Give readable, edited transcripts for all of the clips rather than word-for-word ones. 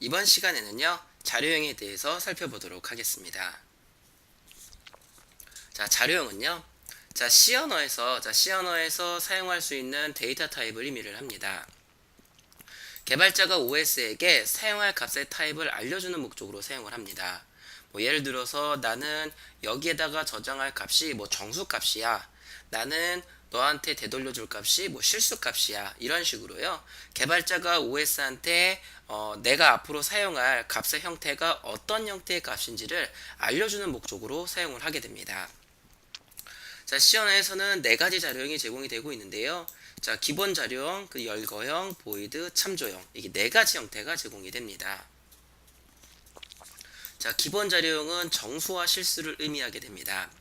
이번 시간에는요, 자료형에 대해서 살펴보도록 하겠습니다. 자, 자료형은요, C 언어에서 사용할 수 있는 데이터 타입을 의미를 합니다. 개발자가 OS에게 사용할 값의 타입을 알려주는 목적으로 사용을 합니다. 예를 들어서 나는 여기에다가 저장할 값이 정수값이야. 나는 너한테 되돌려줄 값이 실수값이야. 이런 식으로요. 개발자가 OS한테 내가 앞으로 사용할 값의 형태가 어떤 형태의 값인지를 알려주는 목적으로 사용을 하게 됩니다. 자, C 언어에서는 네 가지 자료형이 제공이 되고 있는데요. 자, 기본 자료형, 열거형, 보이드, 참조형, 이게 네 가지 형태가 제공이 됩니다. 자, 기본 자료형은 정수와 실수를 의미하게 됩니다.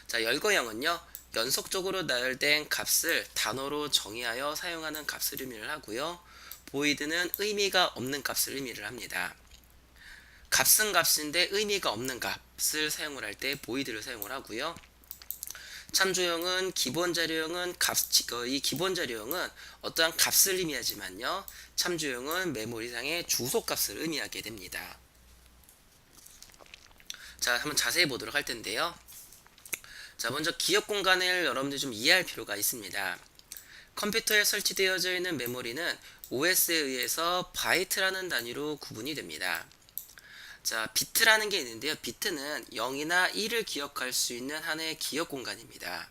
자, 열거형은요, 연속적으로 나열된 값을 단어로 정의하여 사용하는 값을 의미를 하고요. 보이드는 의미가 없는 값을 의미를 합니다. 값은 값인데 의미가 없는 값을 사용을 할 때 보이드를 사용을 하고요. 참조형은 이 기본 자료형은 어떠한 값을 의미하지만요. 참조형은 메모리상의 주소 값을 의미하게 됩니다. 자, 한번 자세히 보도록 할 텐데요. 자, 먼저 기억 공간을 여러분들이 좀 이해할 필요가 있습니다. 컴퓨터에 설치되어져 있는 메모리는 OS에 의해서 바이트라는 단위로 구분이 됩니다. 자, 비트라는 게 있는데요. 비트는 0이나 1을 기억할 수 있는 하나의 기억 공간입니다.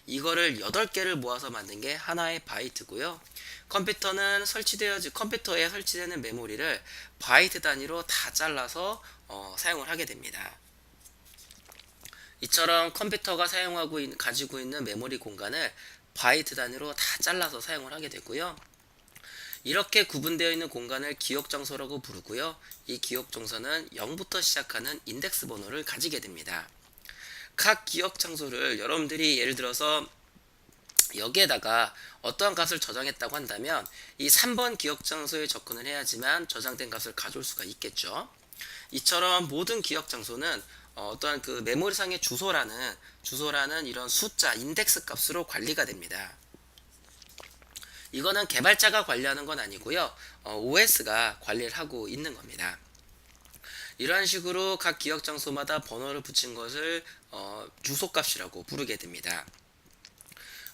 이거를 8개를 모아서 만든 게 하나의 바이트고요. 컴퓨터에 설치되는 메모리를 바이트 단위로 다 잘라서 사용을 하게 됩니다. 이처럼 컴퓨터가 가지고 있는 메모리 공간을 바이트 단위로 다 잘라서 사용을 하게 되고요. 이렇게 구분되어 있는 공간을 기억 장소라고 부르고요. 이 기억 장소는 0부터 시작하는 인덱스 번호를 가지게 됩니다. 각 기억 장소를 여러분들이 예를 들어서 여기에다가 어떠한 값을 저장했다고 한다면 이 3번 기억 장소에 접근을 해야지만 저장된 값을 가져올 수가 있겠죠. 이처럼 모든 기억 장소는 어떠한 메모리상의 주소라는 이런 숫자 인덱스 값으로 관리가 됩니다. 이거는 개발자가 관리하는 건 아니고요. OS가 관리를 하고 있는 겁니다. 이러한 식으로 각 기억 장소마다 번호를 붙인 것을 주소값이라고 부르게 됩니다.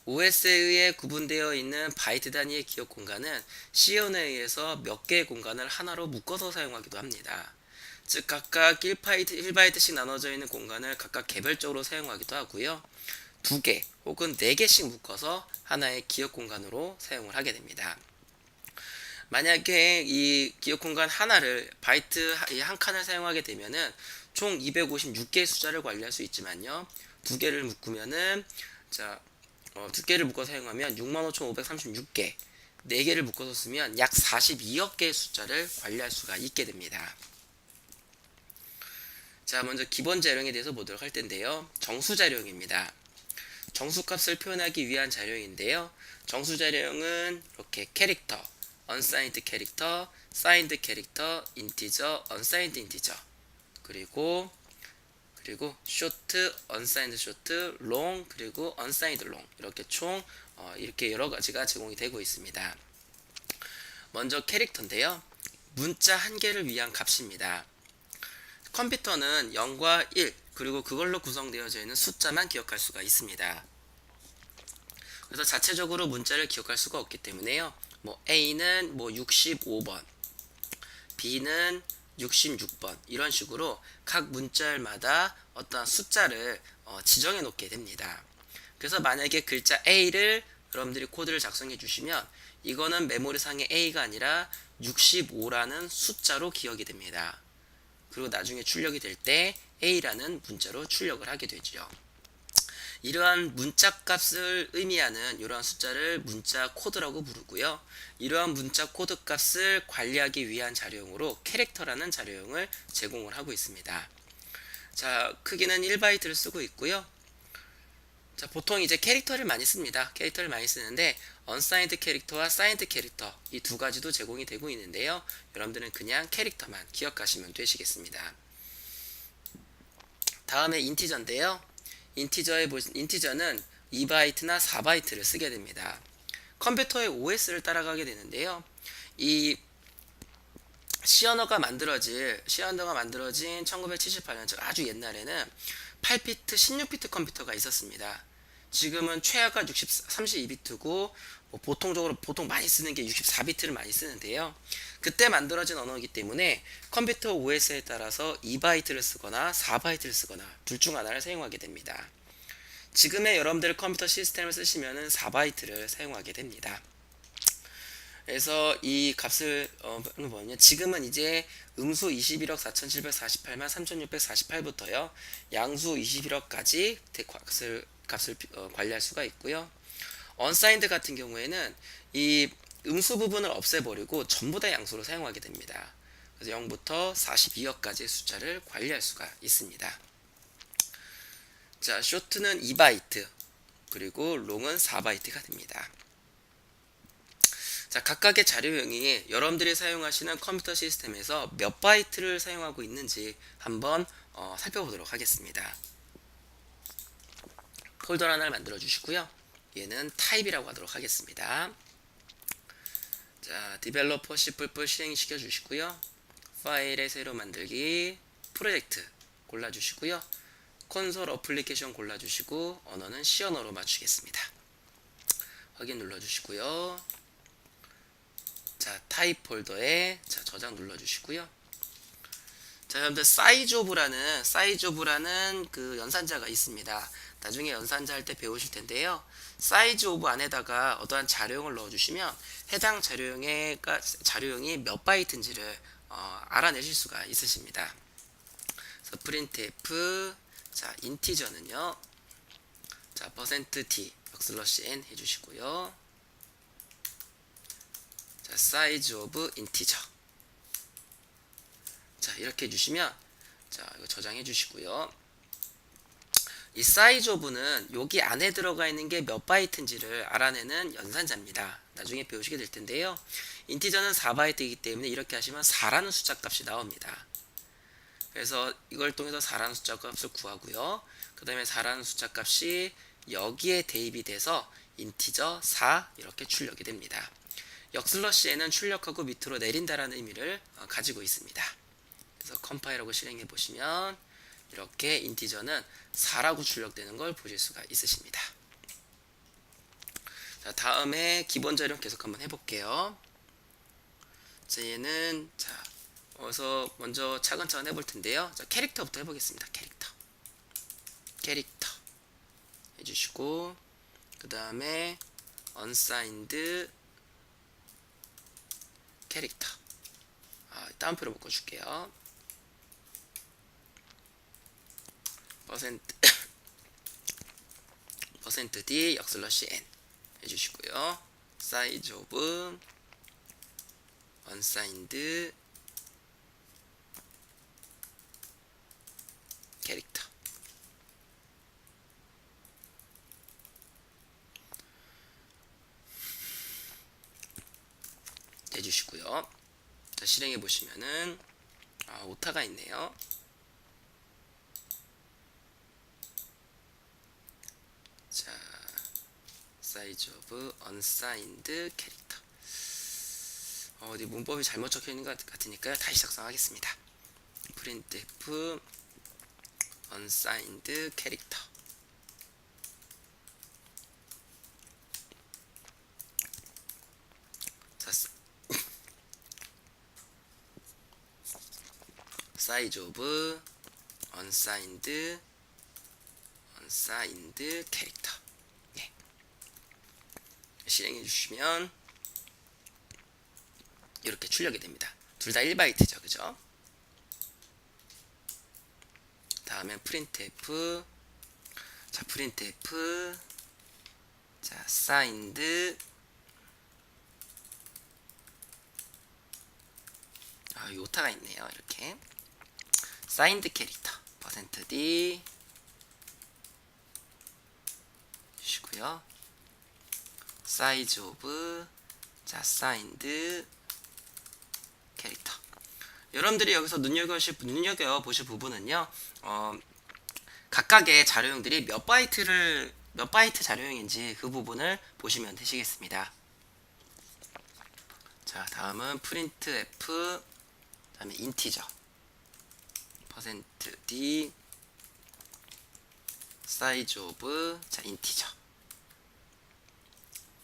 OS에 의해 구분되어 있는 바이트 단위의 기억 공간은 C 언어에 의해서 몇 개의 공간을 하나로 묶어서 사용하기도 합니다. 즉 각각 1바이트씩 나눠져 있는 공간을 각각 개별적으로 사용하기도 하고요. 2개 혹은 4개씩 묶어서 하나의 기억 공간으로 사용을 하게 됩니다. 만약에 이 기억 공간 하나를 바이트 한 칸을 사용하게 되면은 총 256개의 숫자를 관리할 수 있지만요. 2개를 묶으면은 자, 2개를 묶어 사용하면 65,536개, 4개를 묶어서 쓰면 약 42억 개의 숫자를 관리할 수가 있게 됩니다. 자, 먼저 기본 자료형에 대해서 보도록 할 텐데요. 정수 자료형입니다. 정수값을 표현하기 위한 자료인데요. 정수 자료형은 이렇게 캐릭터, unsigned 캐릭터, signed 캐릭터, 인티저, unsigned 인티저, 그리고 short, unsigned short, long, 그리고 unsigned long, 이렇게 총 이렇게 여러 가지가 제공이 되고 있습니다. 먼저 캐릭터인데요. 문자 한 개를 위한 값입니다. 컴퓨터는 0과 1 그리고 그걸로 구성되어져 있는 숫자만 기억할 수가 있습니다. 그래서 자체적으로 문자를 기억할 수가 없기 때문에요. A는 65번, B는 66번 이런 식으로 각 문자열마다 어떤 숫자를 지정해 놓게 됩니다. 그래서 만약에 글자 A를 여러분들이 코드를 작성해 주시면 이거는 메모리상의 A가 아니라 65라는 숫자로 기억이 됩니다. 그리고 나중에 출력이 될 때 A라는 문자로 출력을 하게 되죠. 이러한 문자 값을 의미하는 이러한 숫자를 문자 코드라고 부르고요. 이러한 문자 코드 값을 관리하기 위한 자료형으로 캐릭터라는 자료형을 제공을 하고 있습니다. 자, 크기는 1바이트를 쓰고 있고요. 자, 보통 이제 캐릭터를 많이 씁니다. 캐릭터를 많이 쓰는데 unsigned 캐릭터와 signed 캐릭터 이 두 가지도 제공이 되고 있는데요. 여러분들은 그냥 캐릭터만 기억하시면 되시겠습니다. 다음에 인티저인데요. 인티저는 2바이트나 4바이트를 쓰게 됩니다. 컴퓨터의 OS를 따라가게 되는데요. 이 시언어가 만들어진 1978년, 즉 아주 옛날에는 8비트, 16비트 컴퓨터가 있었습니다. 지금은 최하가 32비트고 보통 많이 쓰는 게 64비트를 많이 쓰는데요. 그때 만들어진 언어이기 때문에 컴퓨터 OS에 따라서 2바이트를 쓰거나 4바이트를 쓰거나 둘 중 하나를 사용하게 됩니다. 지금의 여러분들 컴퓨터 시스템을 쓰시면은 4바이트를 사용하게 됩니다. 그래서 이 값을 뭐냐, 지금은 이제 음수 21억 4748만 3648부터요 양수 21억까지 값을 관리할 수가 있고요. 언사인드 같은 경우에는 이 음수 부분을 없애버리고 전부 다 양수로 사용하게 됩니다. 그래서 0부터 42억까지의 숫자를 관리할 수가 있습니다. 자, 쇼트는 2바이트 그리고 롱은 4바이트가 됩니다. 자, 각각의 자료형이 여러분들이 사용하시는 컴퓨터 시스템에서 몇 바이트를 사용하고 있는지 한번 살펴보도록 하겠습니다. 폴더 하나를 만들어 주시고요. 얘는 타입이라고 하도록 하겠습니다. 자, 디벨로퍼 C++ 실행시켜 주시고요. 파일의 새로 만들기, 프로젝트 골라 주시고요. 콘솔 어플리케이션 골라 주시고 언어는 C 언어로 맞추겠습니다. 확인 눌러 주시고요. 자, 타입 폴더에 저장 눌러 주시고요. 자, 여러분들 사이즈 오브라는 그 연산자가 있습니다. 나중에 연산자 할 때 배우실 텐데요. 사이즈 오브 안에다가 어떠한 자료형을 넣어 주시면 해당 자료형이 몇 바이트인지를 알아내실 수가 있으십니다. 그래서 printf, 자, 인티저는요. 자, %d \n 해 주시고요. 자, size of integer. 자, 이렇게 해주시면, 자, 이거 저장해 주시고요. 이 size of는 여기 안에 들어가 있는 게 몇 바이트인지를 알아내는 연산자입니다. 나중에 배우시게 될 텐데요. 인티저는 4바이트이기 때문에 이렇게 하시면 4라는 숫자 값이 나옵니다. 그래서 이걸 통해서 4라는 숫자 값을 구하고요. 그 다음에 4라는 숫자 값이 여기에 대입이 돼서 인티저 4 이렇게 출력이 됩니다. 역슬러시에는 출력하고 밑으로 내린다라는 의미를 가지고 있습니다. 그래서 컴파일하고 실행해 보시면 이렇게 인티저는 4라고 출력되는 걸 보실 수가 있으십니다. 자, 다음에 기본 자료 계속 한번 해볼게요. 자, 얘는 먼저 차근차근 해볼 텐데요. 자, 캐릭터부터 해보겠습니다. 캐릭터 해주시고 그 다음에 unsigned 캐릭터 다운표로 묶어줄게요. %d \n 해주시고요. size of unsigned 캐릭터 해주시고요. 자, 실행해 보시면은 오타가 있네요. 자, size of unsigned 캐릭터. 어디 문법이 잘못 적혀 있는 것 같으니까요. 다시 작성하겠습니다. printf unsigned 캐릭터. 자, size of unsigned 캐릭터. 네. 실행해 주시면 이렇게 출력이 됩니다. 둘 다 1바이트죠. 그죠? 다음에 printf, 자, printf, 자, signed, 이 오타가 있네요. 이렇게 signed 캐릭터 %d 주시고요. size of, 자, signed 캐릭터. 여러분들이 여기서 눈여겨보실 부분은요, 각각의 자료형들이 몇 바이트 자료형인지 그 부분을 보시면 되시겠습니다. 자, 다음은 printf, 다음에 인티저 %d 사이즈 오브 자 인티저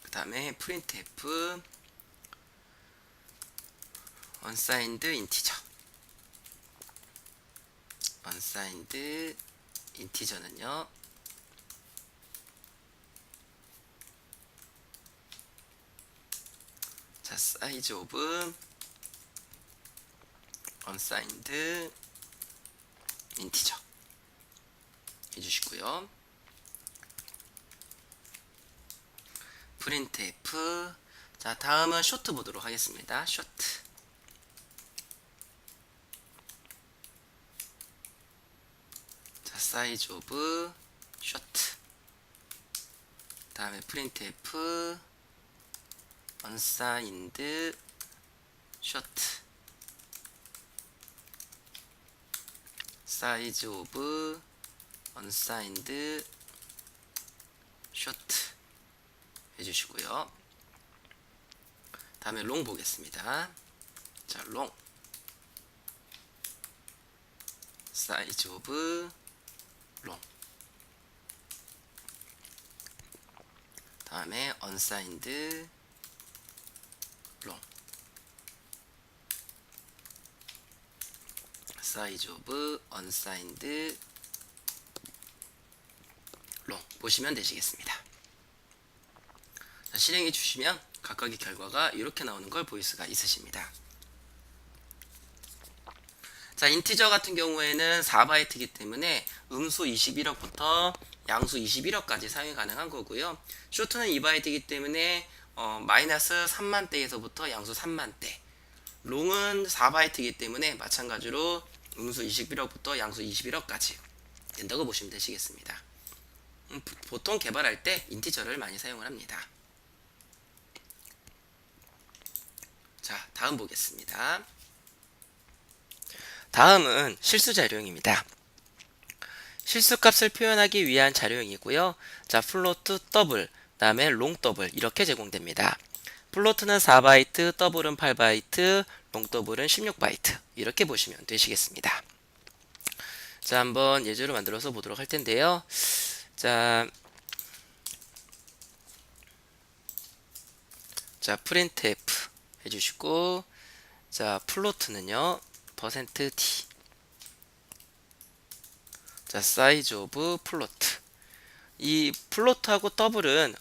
그 다음에 printf unsigned 인티저 unsigned 인티저는요 자 사이즈 오브 unsigned 인티저 해주시고요. printf 자 다음은 쇼트 보도록 하겠습니다. 쇼트 자 사이즈 오브 쇼트 다음에 printf unsigned 쇼트 사이즈 오브 unsigned 쇼트 해주시고요. 다음에 롱 보겠습니다. 자, 롱 사이즈 오브 롱 다음에 unsigned 롱 사이즈 오브 unsigned 롱 보시면 되시겠습니다. 자, 실행해 주시면 각각의 결과가 이렇게 나오는 걸 보일 수가 있으십니다. 자, 인티저 같은 경우에는 4바이트이기 때문에 음수 21억부터 양수 21억까지 사용이 가능한 거고요. 쇼트는 2바이트이기 때문에 마이너스 3만대에서부터 양수 3만대. 롱은 4바이트이기 때문에 마찬가지로 음수 21억부터 양수 21억까지 된다고 보시면 되시겠습니다. 보통 개발할 때 인티저를 많이 사용을 합니다. 자, 다음 보겠습니다. 다음은 실수 자료형입니다. 실수값을 표현하기 위한 자료형이고요. 자, 플로트 더블, 다음에 롱 더블 이렇게 제공됩니다. 플로트는 4바이트, 더블은 8바이트, 롱 더블은 16바이트 이렇게 보시면 되시겠습니다. 자, 한번 예제로 만들어서 보도록 할 텐데요. 자, printf 해주시고, 자, 플로트는요, %d. 자, 사이즈 오브 플로트. 이 플로트하고 더블은,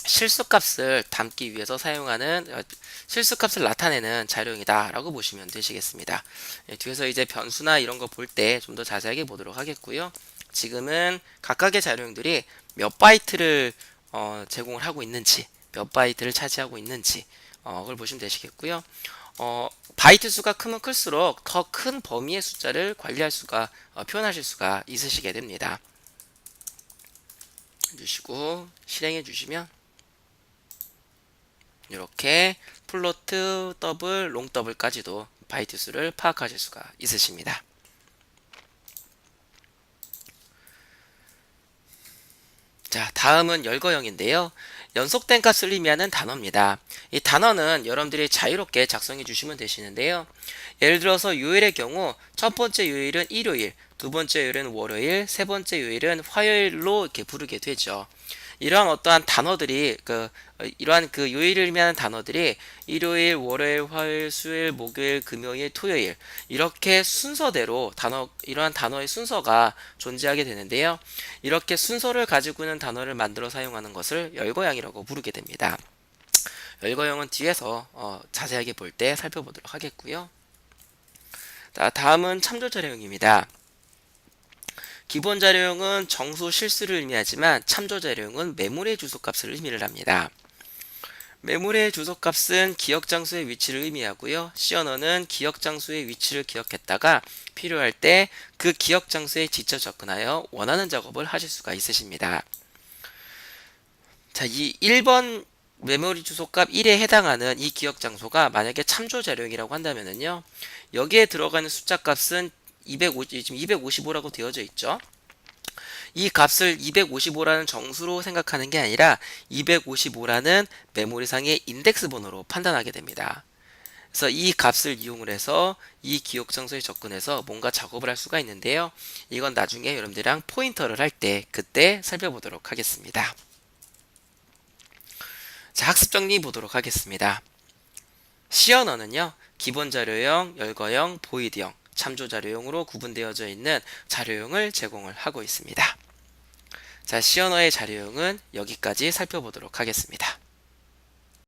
실수값을 담기 위해서 사용하는, 실수값을 나타내는 자료형이다 라고 보시면 되시겠습니다. 뒤에서 이제 변수나 이런 거 볼 때 좀 더 자세하게 보도록 하겠고요. 지금은 각각의 자료형들이 몇 바이트를 제공을 하고 있는지, 몇 바이트를 차지하고 있는지 그걸 보시면 되시겠고요. 바이트 수가 크면 클수록 더 큰 범위의 숫자를 관리할 수가 표현하실 수가 있으시게 됩니다. 주시고 실행해 주시면 이렇게 플로트, 더블, 롱 더블까지도 바이트 수를 파악하실 수가 있으십니다. 자, 다음은 열거형인데요. 연속된 값을 의미하는 단어입니다. 이 단어는 여러분들이 자유롭게 작성해 주시면 되시는데요. 예를 들어서 요일의 경우 첫 번째 요일은 일요일, 두 번째 요일은 월요일, 세 번째 요일은 화요일로 이렇게 부르게 되죠. 이러한 어떠한 단어들이 이러한 그 요일을 의미하는 단어들이 일요일, 월요일, 화요일, 수요일, 목요일, 금요일, 토요일 이렇게 순서대로 이러한 단어의 순서가 존재하게 되는데요. 이렇게 순서를 가지고 있는 단어를 만들어 사용하는 것을 열거형이라고 부르게 됩니다. 열거형은 뒤에서 자세하게 볼 때 살펴보도록 하겠고요. 자, 다음은 참조 자료형입니다. 기본 자료형은 정수 실수를 의미하지만 참조 자료형은 메모리의 주소값을 의미를 합니다. 메모리의 주소값은 기억 장소의 위치를 의미하고요. C 언어는 기억 장소의 위치를 기억했다가 필요할 때 그 기억 장소에 직접 접근하여 원하는 작업을 하실 수가 있으십니다. 자, 이 1번 메모리 주소값 1에 해당하는 이 기억 장소가 만약에 참조 자료형이라고 한다면요. 여기에 들어가는 숫자 값은 250, 지금 255라고 되어져 있죠. 이 값을 255라는 정수로 생각하는 게 아니라 255라는 메모리상의 인덱스 번호로 판단하게 됩니다. 그래서 이 값을 이용을 해서 이 기억 장소에 접근해서 뭔가 작업을 할 수가 있는데요. 이건 나중에 여러분들이랑 포인터를 할 때 그때 살펴보도록 하겠습니다. 자, 학습 정리 보도록 하겠습니다. C 언어는요, 기본 자료형, 열거형, 보이드형, 참조 자료형으로 구분되어져 있는 자료형을 제공을 하고 있습니다. 자, C 언어의 자료형은 여기까지 살펴보도록 하겠습니다.